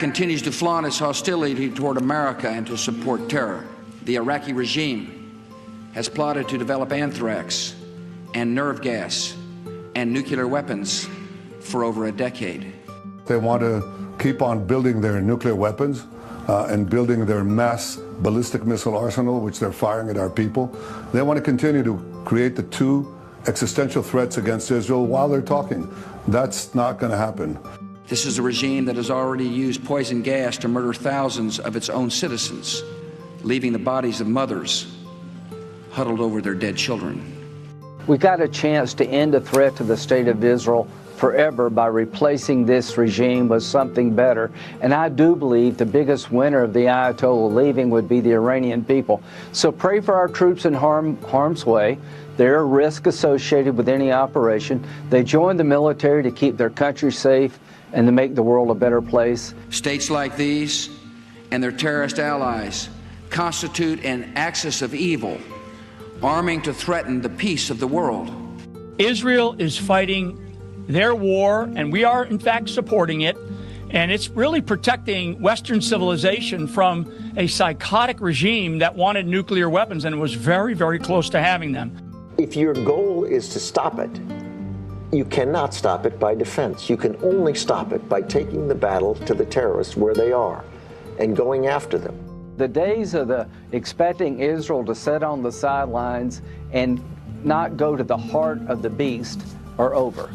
Continues to flaunt its hostility toward America and to support terror. The Iraqi regime has plotted to develop anthrax and nerve gas and nuclear weapons for over a decade. They want to keep on building their nuclear weapons and building their mass ballistic missile arsenal, which they're firing at our people. They want to continue to create the two existential threats against Israel while they're talking. That's not going to happen. This is a regime that has already used poison gas to murder thousands of its own citizens, leaving the bodies of mothers huddled over their dead children. We got a chance to end the threat to the state of Israel forever by replacing this regime with something better. And I do believe the biggest winner of the Ayatollah leaving would be the Iranian people. So pray for our troops in harm's way. There are risks associated with any operation. They join the military to keep their country safe and to make the world a better place. States like these and their terrorist allies constitute an axis of evil, arming to threaten the peace of the world. Israel is fighting their war, and we are in fact supporting it, and it's really protecting Western civilization from a psychotic regime that wanted nuclear weapons and was very, very close to having them. If your goal is to stop it, you cannot stop it by defense. You can only stop it by taking the battle to the terrorists where they are and going after them. The days of expecting Israel to sit on the sidelines and not go to the heart of the beast are over.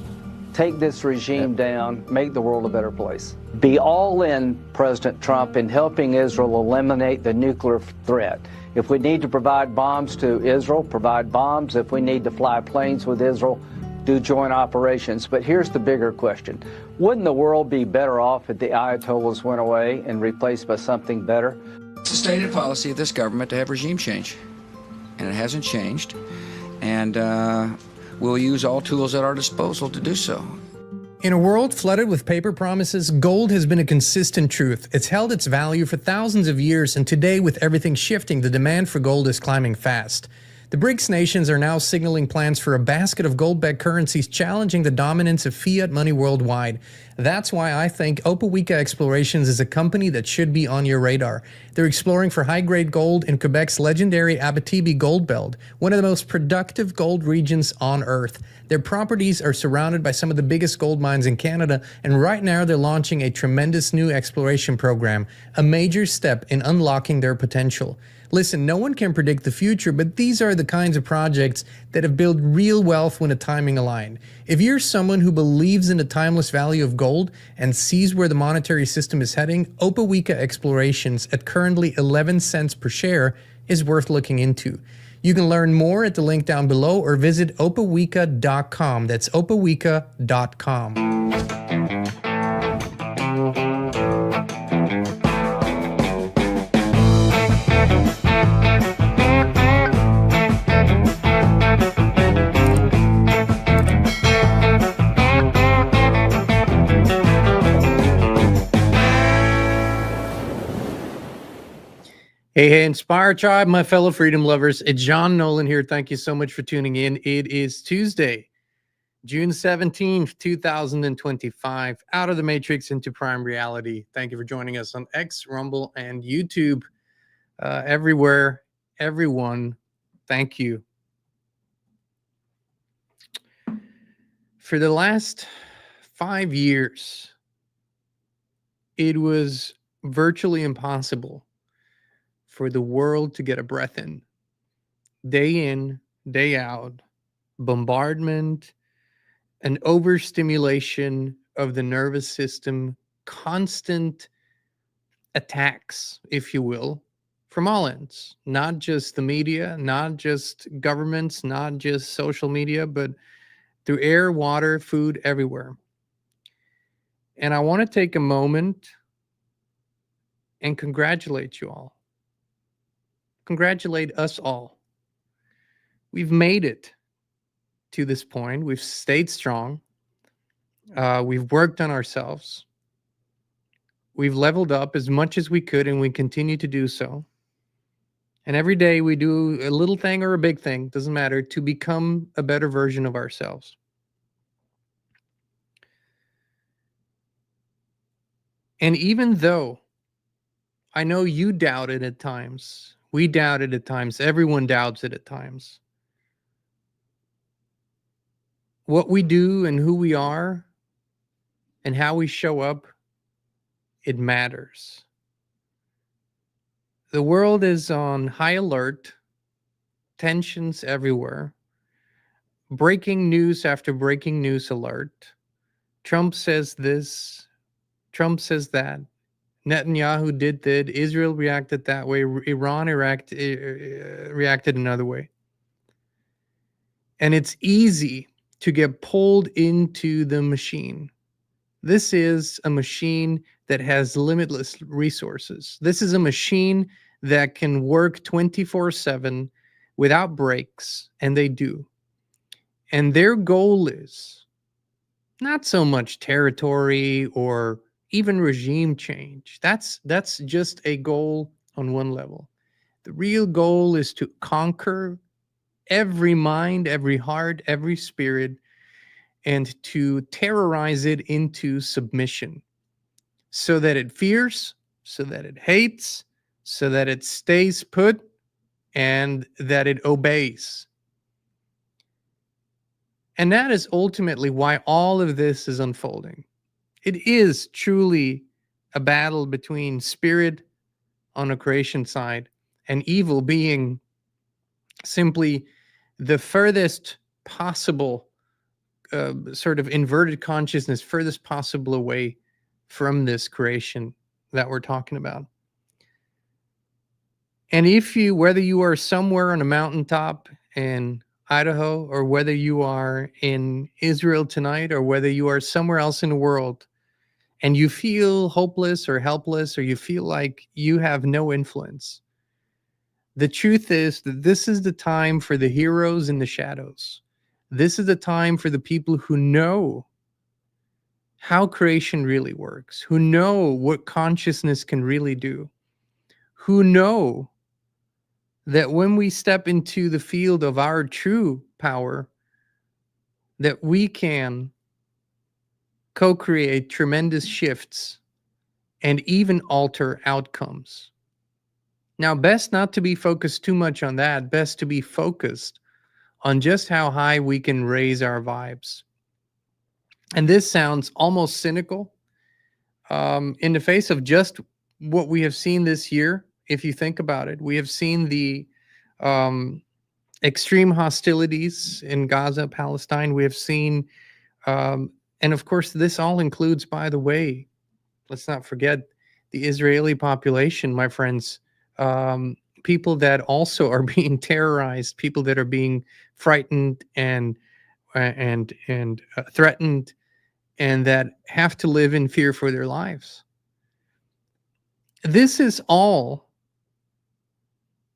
Take this regime down, make the world a better place. Be all in, President Trump, in helping Israel eliminate the nuclear threat. If we need to provide bombs to Israel, provide bombs. If we need to fly planes with Israel, do joint operations. But here's the bigger question. Wouldn't the world be better off if the Ayatollahs went away and replaced by something better? It's a stated policy of this government to have regime change, and it hasn't changed. And we'll use all tools at our disposal to do so. In a world flooded with paper promises, gold has been a consistent truth. It's held its value for thousands of years, and today, with everything shifting, the demand for gold is climbing fast. The BRICS nations are now signaling plans for a basket of gold-backed currencies challenging the dominance of fiat money worldwide. That's why I think Opawica Explorations is a company that should be on your radar. They're exploring for high-grade gold in Quebec's legendary Abitibi Gold Belt, one of the most productive gold regions on Earth. Their properties are surrounded by some of the biggest gold mines in Canada, and right now they're launching a tremendous new exploration program, a major step in unlocking their potential. Listen, no one can predict the future, but these are the kinds of projects that have built real wealth when the timing aligned. If you're someone who believes in the timeless value of gold and sees where the monetary system is heading, Opawica Explorations at currently 11 cents per share is worth looking into. You can learn more at the link down below or visit opawica.com. That's opawica.com. Hey, Inspire Tribe, my fellow freedom lovers. It's John Nolan here. Thank you so much for tuning in. It is Tuesday, June 17th, 2025. Out of the Matrix into Prime Reality. Thank you for joining us on X, Rumble, and YouTube. Everywhere, everyone, thank you. For the last 5 years, it was virtually impossible for the world to get a breath in, day out, bombardment, an overstimulation of the nervous system, constant attacks, if you will, from all ends, not just the media, not just governments, not just social media, but through air, water, food, everywhere. And I want to take a moment and congratulate you all. Congratulate us all. We've made it to this point. We've stayed strong. We've worked on ourselves. We've leveled up as much as we could, and we continue to do so. And every day we do a little thing or a big thing, doesn't matter, to become a better version of ourselves. And even though I know you doubt it at times, we doubt it at times, everyone doubts it at times. What we do and who we are and how we show up, it matters. The world is on high alert, tensions everywhere, breaking news after breaking news alert. Trump says this, Trump says that. Netanyahu did that. Israel reacted that way. Iran reacted another way. And it's easy to get pulled into the machine. This is a machine that has limitless resources. This is a machine that can work 24/7 without breaks, and they do. And their goal is not so much territory or even regime change. That's just a goal on one level. The real goal is to conquer every mind, every heart, every spirit, and to terrorize it into submission so that it fears, so that it hates, so that it stays put, and that it obeys. And that is ultimately why all of this is unfolding. It is truly a battle between spirit on a creation side and evil being simply the furthest possible sort of inverted consciousness, furthest possible away from this creation that we're talking about. And if you, whether you are somewhere on a mountaintop in Idaho, or whether you are in Israel tonight, or whether you are somewhere else in the world, and you feel hopeless or helpless, or you feel like you have no influence, the truth is that this is the time for the heroes in the shadows. This is the time for the people who know how creation really works, who know what consciousness can really do, who know that when we step into the field of our true power, that we can co-create tremendous shifts and even alter outcomes. Now, best not to be focused too much on that, best to be focused on just how high we can raise our vibes. And this sounds almost cynical in the face of just what we have seen this year. If you think about it, we have seen the extreme hostilities in Gaza, Palestine. We have seen, and of course, this all includes, by the way, let's not forget the Israeli population, my friends. People that also are being terrorized, people that are being frightened and threatened, and that have to live in fear for their lives. This is all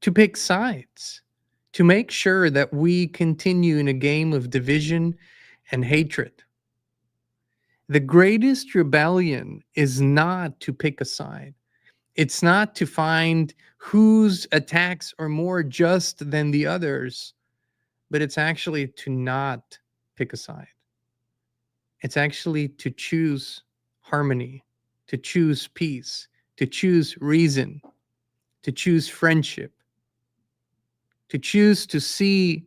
to pick sides, to make sure that we continue in a game of division and hatred. The greatest rebellion is not to pick a side. It's not to find whose attacks are more just than the others, but it's actually to not pick a side. It's actually to choose harmony, to choose peace, to choose reason, to choose friendship, to choose to see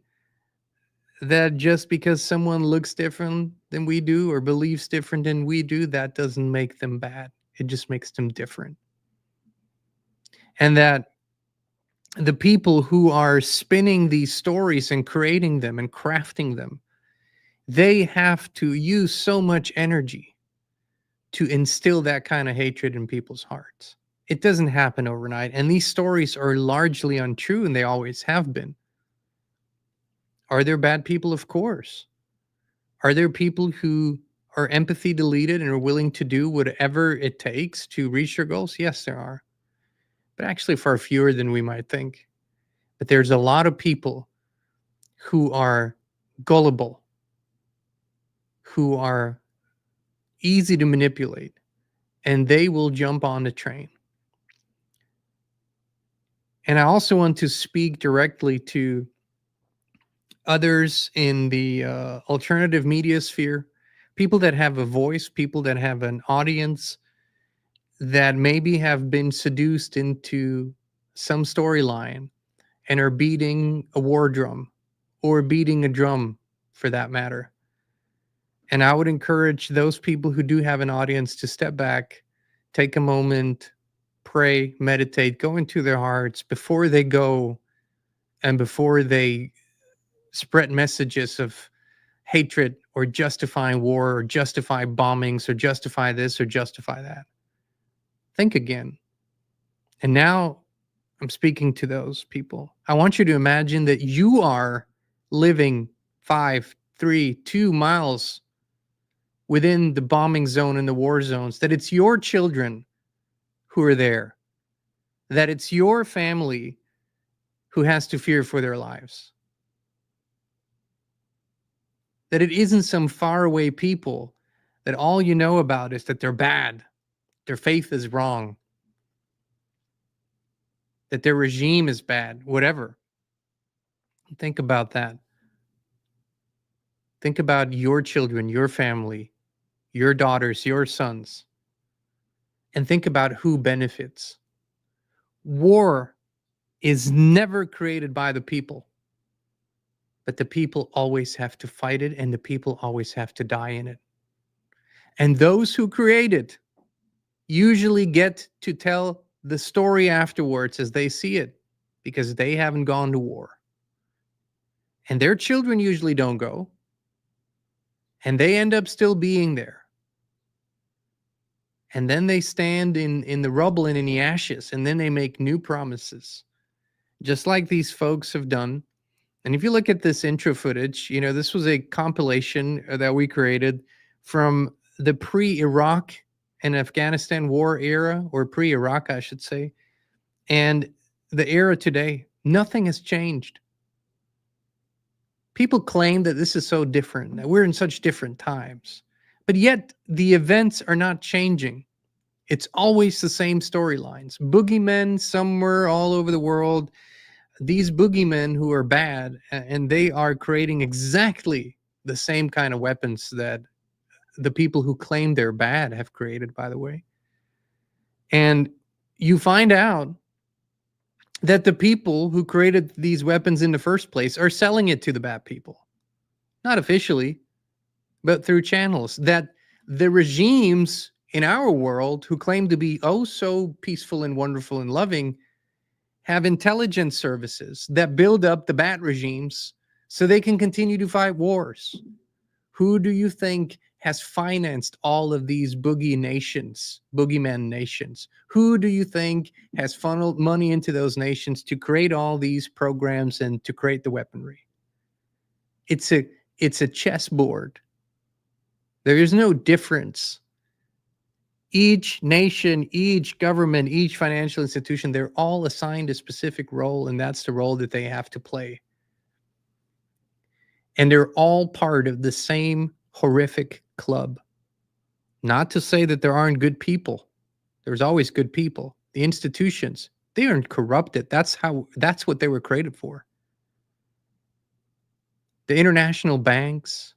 that just because someone looks different than we do or believes different than we do, that doesn't make them bad. It just makes them different. And that the people who are spinning these stories and creating them and crafting them, they have to use so much energy to instill that kind of hatred in people's hearts. It doesn't happen overnight. And these stories are largely untrue, and they always have been. Are there bad people? Of course. Are there people who are empathy deleted and are willing to do whatever it takes to reach their goals? Yes, there are. But actually far fewer than we might think. But there's a lot of people who are gullible, who are easy to manipulate, and they will jump on the train. And I also want to speak directly to others in the alternative media sphere, people that have a voice, people that have an audience, that maybe have been seduced into some storyline and are beating a war drum or beating a drum for that matter. And I would encourage those people who do have an audience to step back, take a moment, pray, meditate, go into their hearts before they go and before they spread messages of hatred or justifying war or justify bombings or justify this or justify that. Think again. And now I'm speaking to those people. I want you to imagine that you are living 5, 3, 2 miles within the bombing zone and the war zones, that it's your children who are there, that it's your family who has to fear for their lives, that it isn't some faraway people that all you know about is that they're bad, their faith is wrong, that their regime is bad, whatever. Think about that. Think about your children, your family, your daughters, your sons, and think about who benefits. War is never created by the people, but the people always have to fight it, and the people always have to die in it. And those who create it usually get to tell the story afterwards as they see it, because they haven't gone to war. And their children usually don't go, and they end up still being there. And then they stand in the rubble and in the ashes, and then they make new promises, just like these folks have done. And if you look at this intro footage, you know, this was a compilation that we created from the pre-Iraq and Afghanistan war era, or pre-Iraq, I should say, and the era today. Nothing has changed. People claim that this is so different, that we're in such different times, but yet the events are not changing. It's always the same storylines. Boogeymen somewhere all over the world, these boogeymen who are bad, and they are creating exactly the same kind of weapons that the people who claim they're bad have created, by the way. And you find out that the people who created these weapons in the first place are selling it to the bad people. Not officially, but through channels that the regimes in our world who claim to be oh so peaceful and wonderful and loving have intelligence services that build up the bad regimes so they can continue to fight wars. Who do you think has financed all of these boogeyman nations? Who do you think has funneled money into those nations to create all these programs and to create the weaponry? It's a chessboard. There is no difference. Each nation, each government, each financial institution, they're all assigned a specific role, and that's the role that they have to play. And they're all part of the same horrific club. Not to say that there aren't good people. There's always good people. The institutions, they aren't corrupted. That's what they were created for. The international banks,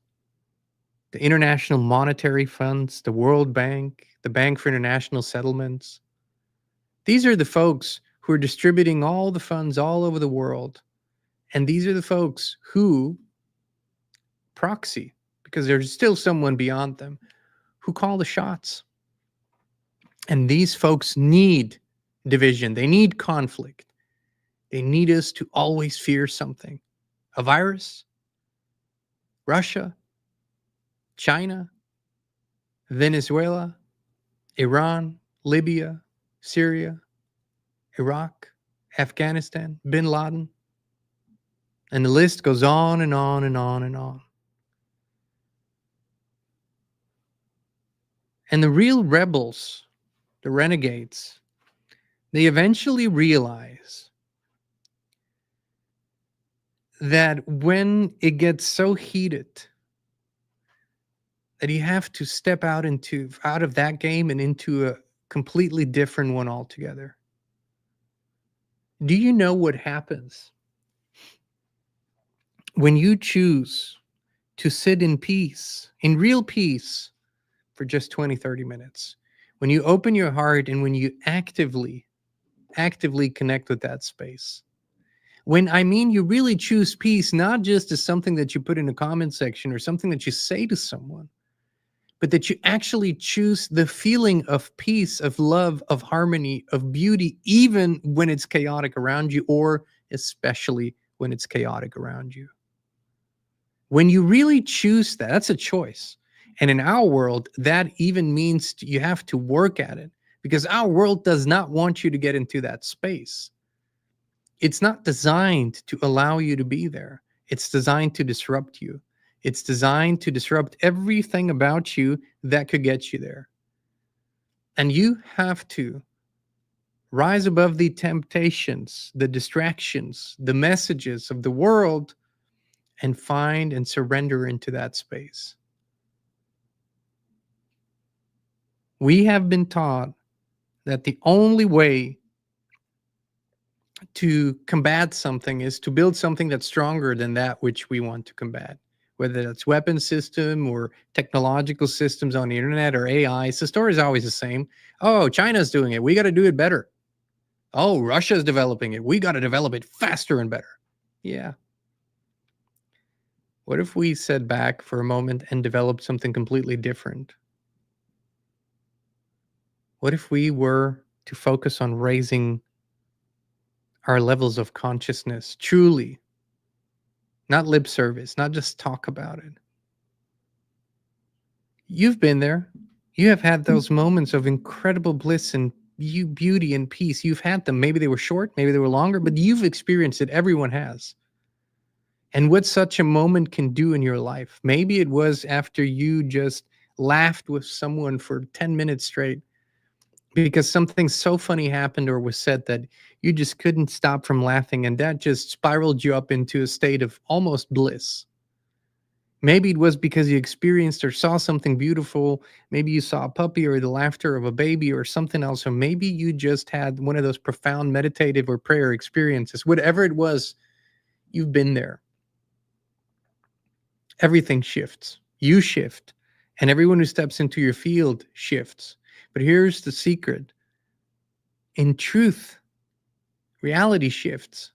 the international monetary funds, the World Bank, the Bank for International Settlements. These are the folks who are distributing all the funds all over the world. And these are the folks who proxy, because there's still someone beyond them, who call the shots. And these folks need division. They need conflict. They need us to always fear something. A virus, Russia, China, Venezuela, Iran, Libya, Syria, Iraq, Afghanistan, bin Laden. And the list goes on and on and on and on. And the real rebels, the renegades, they eventually realize that when it gets so heated that you have to step out of that game and into a completely different one altogether. Do you know what happens when you choose to sit in peace, in real peace, for just 20, 30 minutes? when you open your heart and when you actively connect with that space. When I mean you really choose peace, not just as something that you put in a comment section or something that you say to someone, but that you actually choose the feeling of peace, of love, of harmony, of beauty, even when it's chaotic around you, or especially when it's chaotic around you. When you really choose that, that's a choice. And in our world, that even means you have to work at it, because our world does not want you to get into that space. It's not designed to allow you to be there. It's designed to disrupt you. It's designed to disrupt everything about you that could get you there. And you have to rise above the temptations, the distractions, the messages of the world, and find and surrender into that space. We have been taught that the only way to combat something is to build something that's stronger than that which we want to combat, whether that's weapon system or technological systems on the internet or AI. The story is always the same. Oh, China's doing it. We got to do it better. Oh, Russia's developing it. We got to develop it faster and better. Yeah. What if we sat back for a moment and developed something completely different? What if we were to focus on raising our levels of consciousness truly, not lip service, not just talk about it? You've been there. You have had those moments of incredible bliss and beauty and peace. You've had them. Maybe they were short, maybe they were longer, but you've experienced it. Everyone has. And what such a moment can do in your life. Maybe it was after you just laughed with someone for 10 minutes straight because something so funny happened or was said that you just couldn't stop from laughing, and that just spiraled you up into a state of almost bliss. Maybe it was because you experienced or saw something beautiful. Maybe you saw a puppy or the laughter of a baby or something else. Or maybe you just had one of those profound meditative or prayer experiences. Whatever it was, you've been there. Everything shifts. You shift. And everyone who steps into your field shifts. But here's the secret. In truth, reality shifts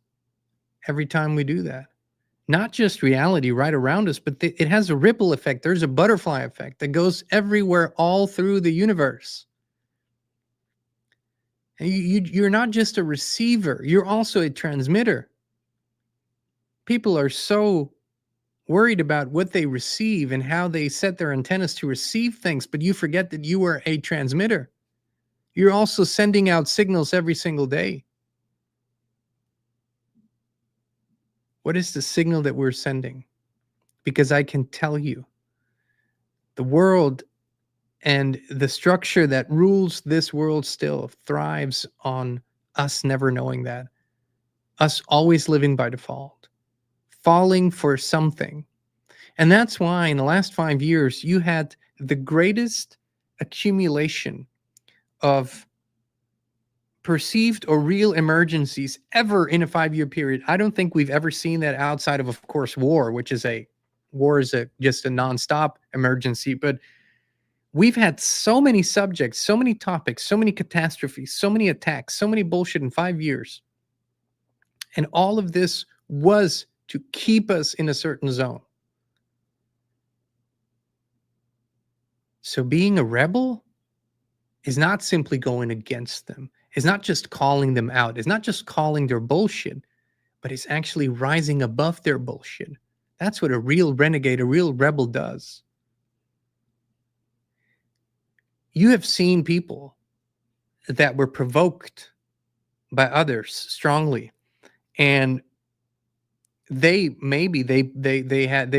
every time we do that. Not just reality right around us, but it has a ripple effect. There's a butterfly effect that goes everywhere, all through the universe. And you're not just a receiver, you're also a transmitter. People are so worried about what they receive and how they set their antennas to receive things, but you forget that you are a transmitter. You're also sending out signals every single day. What is the signal that we're sending? Because I can tell you, the world and the structure that rules this world still thrives on us never knowing that. Us always living by default, falling for something. And that's why in the last 5 years, you had the greatest accumulation of perceived or real emergencies ever in a 5-year period. I don't think we've ever seen that outside of course, war, which is just a nonstop emergency. But we've had so many subjects, so many topics, so many catastrophes, so many attacks, so many bullshit in 5 years. And all of this was to keep us in a certain zone. So being a rebel is not simply going against them. It's not just calling them out. It's not just calling their bullshit, but it's actually rising above their bullshit. That's what a real renegade, a real rebel does. You have seen people that were provoked by others strongly, and they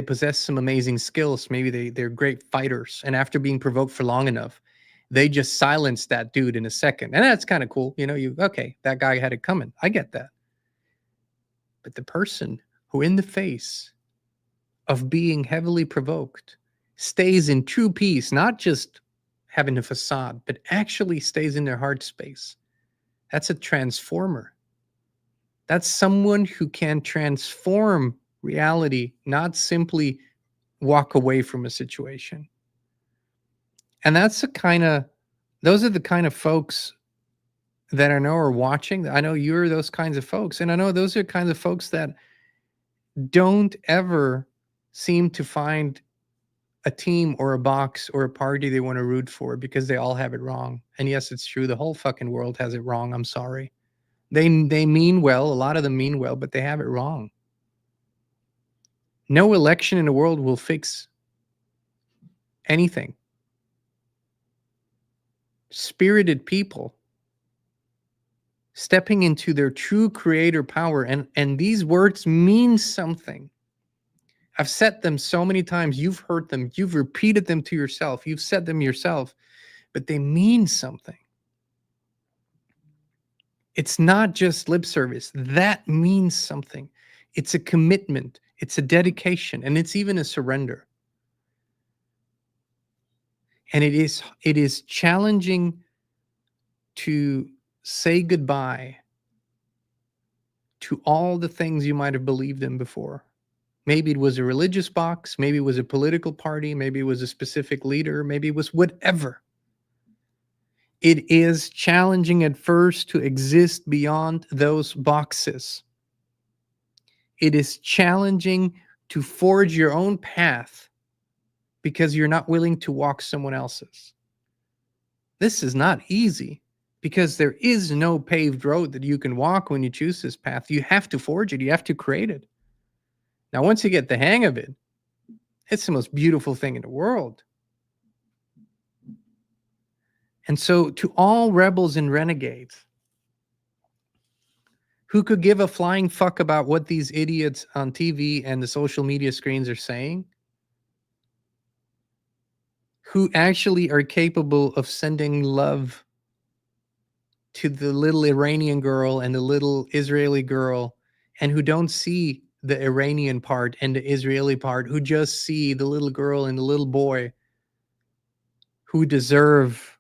possess some amazing skills. Maybe they're great fighters, and after being provoked for long enough, they just silence that dude in a second. And that's kind of cool. Okay, that guy had it coming. I get that. But the person who in the face of being heavily provoked stays in true peace, not just having a facade, but actually stays in their heart space. That's a transformer. That's someone who can transform reality, not simply walk away from a situation. And that's the kind of Those are the kind of folks that I know are watching. I know you're those kinds of folks. And I know those are kinds of folks that don't ever seem to find a team or a box or a party they want to root for because they all have it wrong. And yes, it's true. The whole fucking world has it wrong. I'm sorry. They mean well. A lot of them mean well, but they have it wrong. No election in the world will fix anything. Spirited people stepping into their true creator power, and these words mean something. I've said them so many times. You've heard them. You've repeated them to yourself. You've said them yourself, but they mean something. It's not just lip service. That means something. It's a commitment. It's a dedication, and it's even a surrender. And it is challenging to say goodbye to all the things you might have believed in before. Maybe it was a religious box, maybe it was a political party, maybe it was a specific leader, maybe it was whatever. It is challenging at first to exist beyond those boxes. It is challenging to forge your own path because you're not willing to walk someone else's. This is not easy because there is no paved road that you can walk when you choose this path. You have to forge it. You have to create it. Now, once you get the hang of it, it's the most beautiful thing in the world. And so to all rebels and renegades who could give a flying fuck about what these idiots on TV and the social media screens are saying, who actually are capable of sending love to the little Iranian girl and the little Israeli girl, and who don't see the Iranian part and the Israeli part, who just see the little girl and the little boy who deserve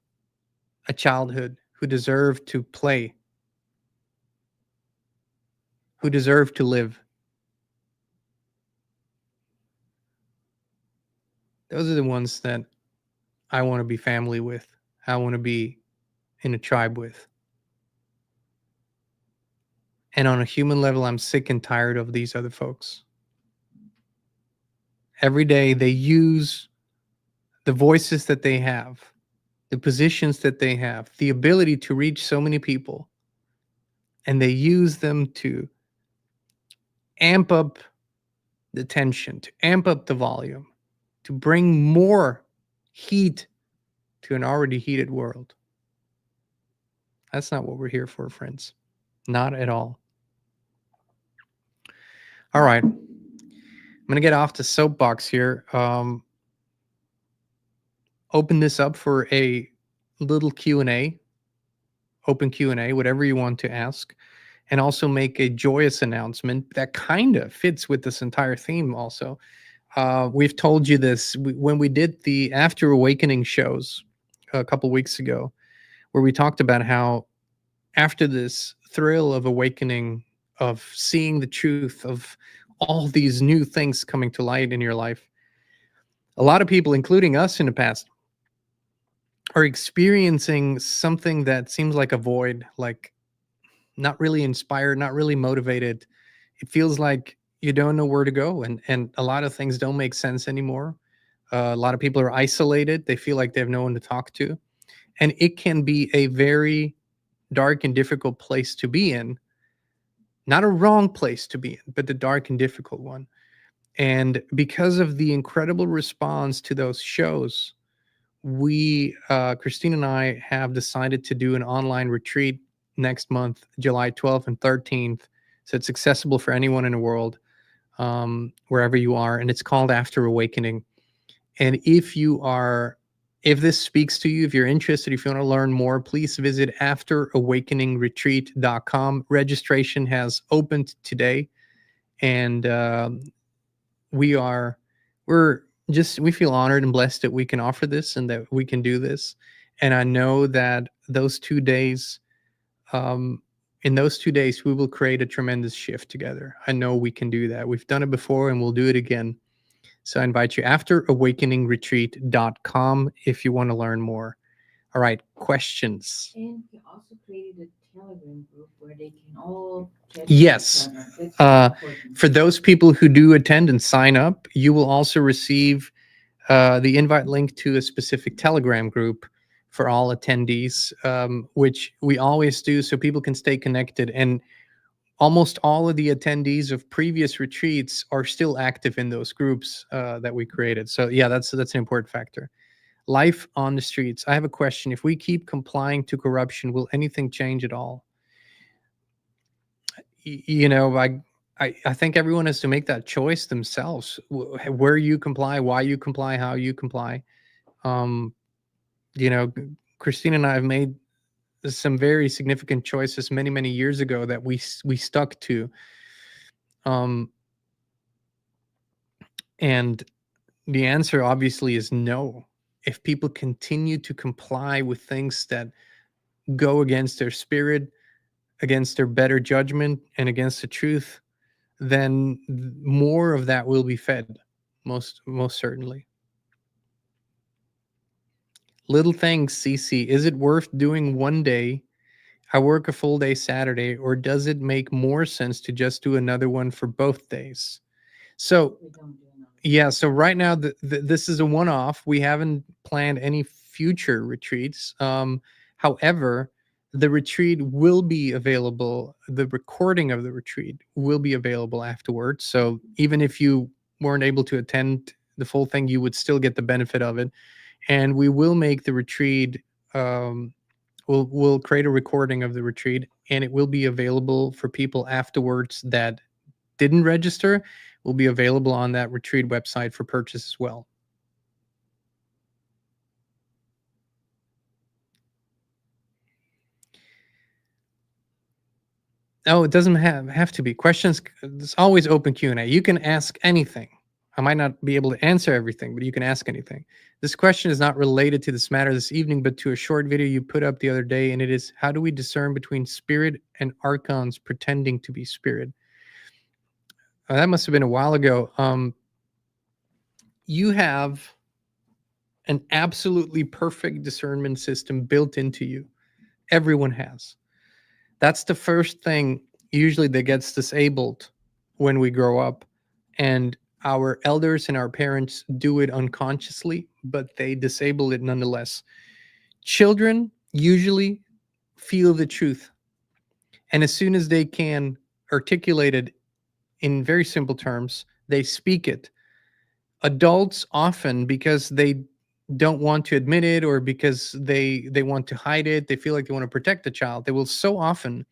a childhood, who deserve to play, who deserve to live. Those are the ones that I want to be family with. I want to be in a tribe with. And on a human level, I'm sick and tired of these other folks. Every day they use the voices that they have, the positions that they have, the ability to reach so many people, and they use them to amp up the tension, to amp up the volume, to bring more heat to an already heated world. That's not what we're here for, friends. Not at all. All right. I'm going to get off the soapbox here. Open this up for a little Q&A, open Q&A, whatever you want to ask, and also make a joyous announcement that kind of fits with this entire theme also. We've told you this when we did the After Awakening shows a couple weeks ago, where we talked about how after this thrill of awakening, of seeing the truth, of all these new things coming to light in your life, a lot of people, including us in the past, are experiencing something that seems like a void, like not really inspired, not really motivated. It feels like you don't know where to go, and a lot of things don't make sense anymore. A lot of people are isolated. They feel like they have no one to talk to. And it can be a very dark and difficult place to be in. Not a wrong place to be in, but the dark and difficult one. And because of the incredible response to those shows, we, Kristin and I, have decided to do an online retreat next month, July 12th and 13th. So it's accessible for anyone in the world, wherever you are. And it's called After Awakening. And if this speaks to you, if you're interested, if you want to learn more, please visit afterawakeningretreat.com. Registration has opened today. And we feel honored and blessed that we can offer this and that we can do this. And I know that those 2 days, in those 2 days, we will create a tremendous shift together. I know we can do that. We've done it before and we'll do it again. So I invite you, afterawakeningretreat.com, if you want to learn more. All right, questions. And he also created a Telegram group where they can all chat with Yes. each other. That's very important. For those people who do attend and sign up, you will also receive the invite link to a specific Telegram group for all attendees, which we always do so people can stay connected. And almost all of the attendees of previous retreats are still active in those groups that we created. So yeah, that's an important factor. Life on the streets. I have a question. If we keep complying to corruption, will anything change at all? You know, I think everyone has to make that choice themselves. Where you comply, why you comply, how you comply. You know, Christine and I have made some very significant choices many years ago that we stuck to. And the answer obviously is no. If people continue to comply with things that go against their spirit, against their better judgment, and against the truth, then more of that will be fed, most certainly. Little things, CC. Is it worth doing one day? I work a full day Saturday, or does it make more sense to just do another one for both days? So, yeah, so right now, this is a one-off. We haven't planned any future retreats. However, the retreat will be available. The recording of the retreat will be available afterwards. So even if you weren't able to attend the full thing, you would still get the benefit of it. And we will make the retreat, we'll create a recording of the retreat, and it will be available for people afterwards that didn't register. Will be available on that retreat website for purchase as well. Oh, it doesn't have to be questions. It's always open Q&A. You can ask anything. I might not be able to answer everything, but you can ask anything. This question is not related to this matter this evening, but to a short video you put up the other day, and it is, how do we discern between spirit and archons pretending to be spirit? That must have been a while ago. You have an absolutely perfect discernment system built into you. Everyone has. That's the first thing usually that gets disabled when we grow up. And our elders and our parents do it unconsciously, but they disable it nonetheless. Children usually feel the truth. And as soon as they can articulate it in very simple terms, they speak it. Adults often, because they don't want to admit it, or because they want to hide it, they feel like they want to protect the child, they will so often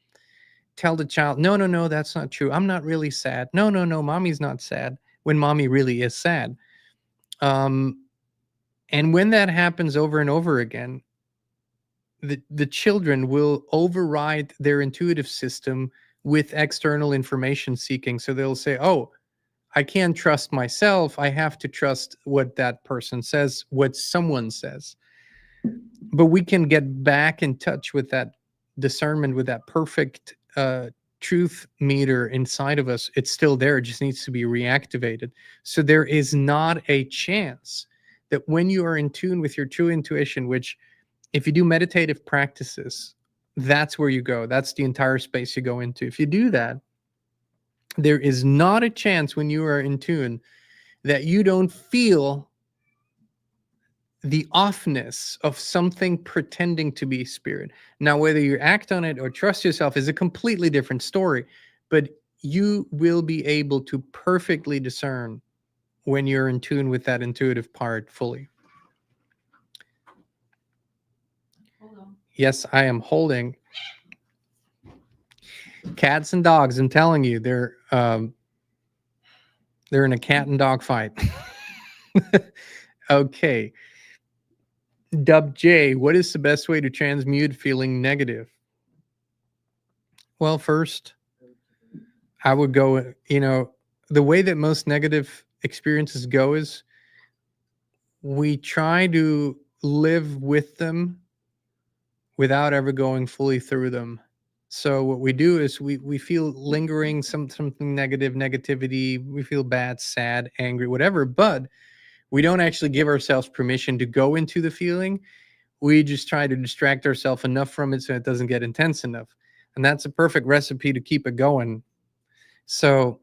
tell the child, no, that's not true, I'm not really sad, no, mommy's not sad, when mommy really is sad. And when that happens over and over again, the children will override their intuitive system with external information seeking. So they'll say, oh, I can't trust myself. I have to trust what that person says, what someone says. But we can get back in touch with that discernment, with that perfect truth meter inside of us. It's still there. It just needs to be reactivated. So there is not a chance that when you are in tune with your true intuition, which if you do meditative practices, that's where you go. That's the entire space you go into. If you do that, there is not a chance when you are in tune that you don't feel the offness of something pretending to be spirit. Now, whether you act on it or trust yourself is a completely different story, but you will be able to perfectly discern when you're in tune with that intuitive part fully. Hold on. Yes, I am holding. Cats and dogs, I'm telling you, they're in a cat and dog fight. Okay. Dub J, what is the best way to transmute feeling negative? Well, first, I would go, the way that most negative experiences go is we try to live with them without ever going fully through them. So what we do is we feel lingering something negativity, we feel bad, sad, angry, whatever, but we don't actually give ourselves permission to go into the feeling. We just try to distract ourselves enough from it so it doesn't get intense enough. And that's a perfect recipe to keep it going. So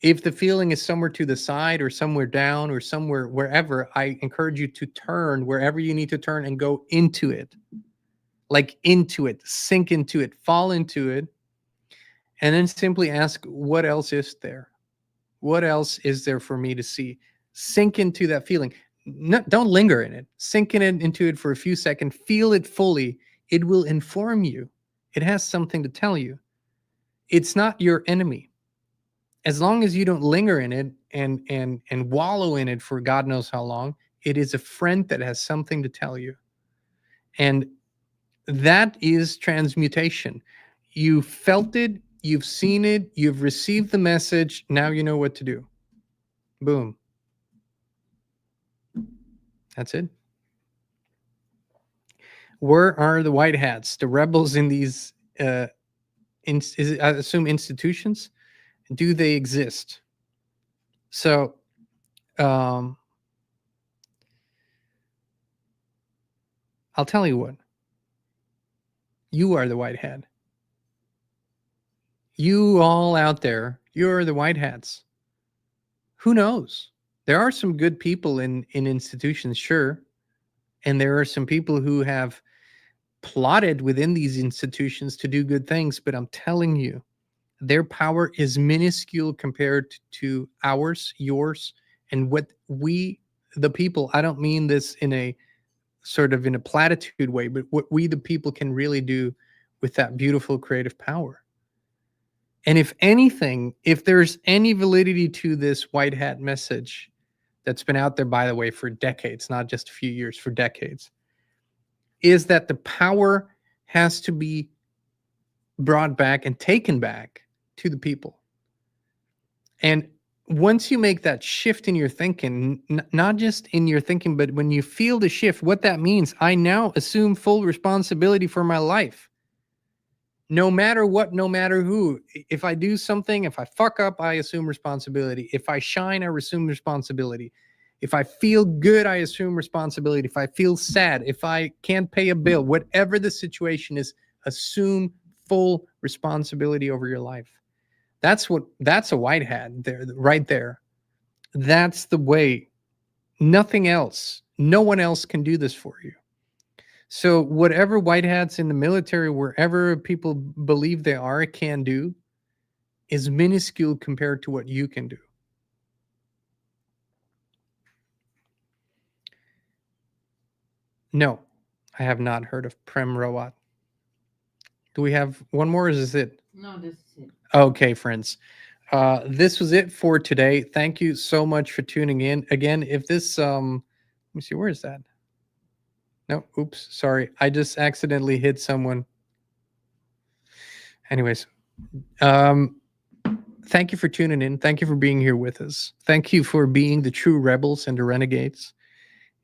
if the feeling is somewhere to the side or somewhere down or somewhere, wherever, I encourage you to turn wherever you need to turn and go into it. Like into it, sink into it, fall into it. And then simply ask, what else is there? What else is there for me to see? Sink into that feeling. No, don't linger in it. Sink into it for a few seconds. Feel it fully. It will inform you. It has something to tell you. It's not your enemy. As long as you don't linger in it and wallow in it for God knows how long, it is a friend that has something to tell you. And that is transmutation. You felt it. You've seen it. You've received the message. Now you know what to do. Boom. That's it. Where are the white hats, the rebels in these, I assume, institutions? Do they exist? So, I'll tell you what. You are the white hat. You all out there, you're the white hats. Who knows? There are some good people in institutions, sure. And there are some people who have plotted within these institutions to do good things. But I'm telling you, their power is minuscule compared to ours, yours, and what we, the people, I don't mean this in a sort of in a platitude way, but what we, the people, can really do with that beautiful creative power. And if anything, if there's any validity to this white hat message that's been out there, by the way, for decades, not just a few years, for decades, is that the power has to be brought back and taken back to the people. And once you make that shift in your thinking, not just in your thinking, but when you feel the shift, what that means, I now assume full responsibility for my life. No matter what, no matter who. If I do something, if I fuck up, I assume responsibility. If I shine, I assume responsibility. If I feel good, I assume responsibility. If I feel sad, if I can't pay a bill, whatever the situation is, assume full responsibility over your life. That's a white hat there, right there. That's the way. Nothing else. No one else can do this for you. So whatever white hats in the military, wherever people believe they are, can do, is minuscule compared to what you can do. No, I have not heard of Prem Rawat. Do we have one more, or is this it? No, this is it. Okay, friends. This was it for today. Thank you so much for tuning in. Again, if this, let me see, where is that? No, oops, sorry. I just accidentally hit someone. Anyways, thank you for tuning in. Thank you for being here with us. Thank you for being the true rebels and the renegades.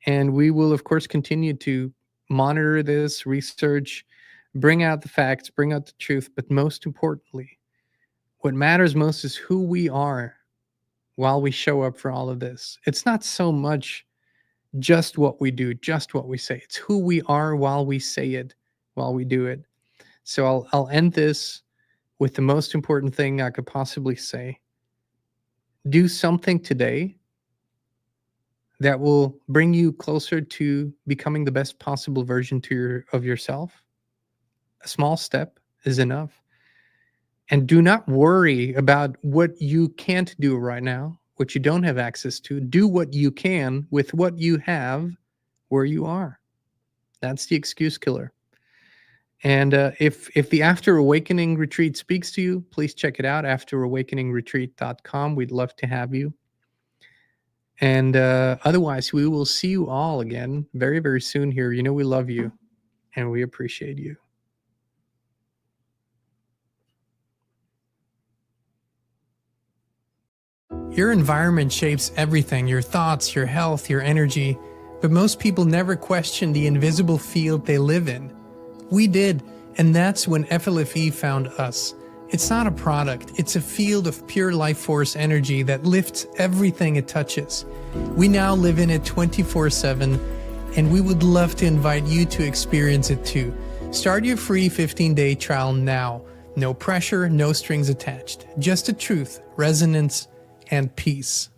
And we will, of course, continue to monitor this, research, bring out the facts, bring out the truth. But most importantly, what matters most is who we are while we show up for all of this. It's not so much just what we do, just what we say. It's who we are while we say it, while we do it. So I'll end this with the most important thing I could possibly say. Do something today that will bring you closer to becoming the best possible version of yourself. A small step is enough. And do not worry about what you can't do right now, what you don't have access to. Do what you can with what you have where you are. That's the excuse killer. And if the After Awakening Retreat speaks to you, please check it out, afterawakeningretreat.com. We'd love to have you. And otherwise, we will see you all again very, very soon here. You know we love you, and we appreciate you. Your environment shapes everything, your thoughts, your health, your energy, but most people never question the invisible field they live in. We did, and that's when FLFE found us. It's not a product, it's a field of pure life force energy that lifts everything it touches. We now live in it 24/7, and we would love to invite you to experience it too. Start your free 15-day trial now. No pressure, no strings attached. Just the truth, resonance, and peace.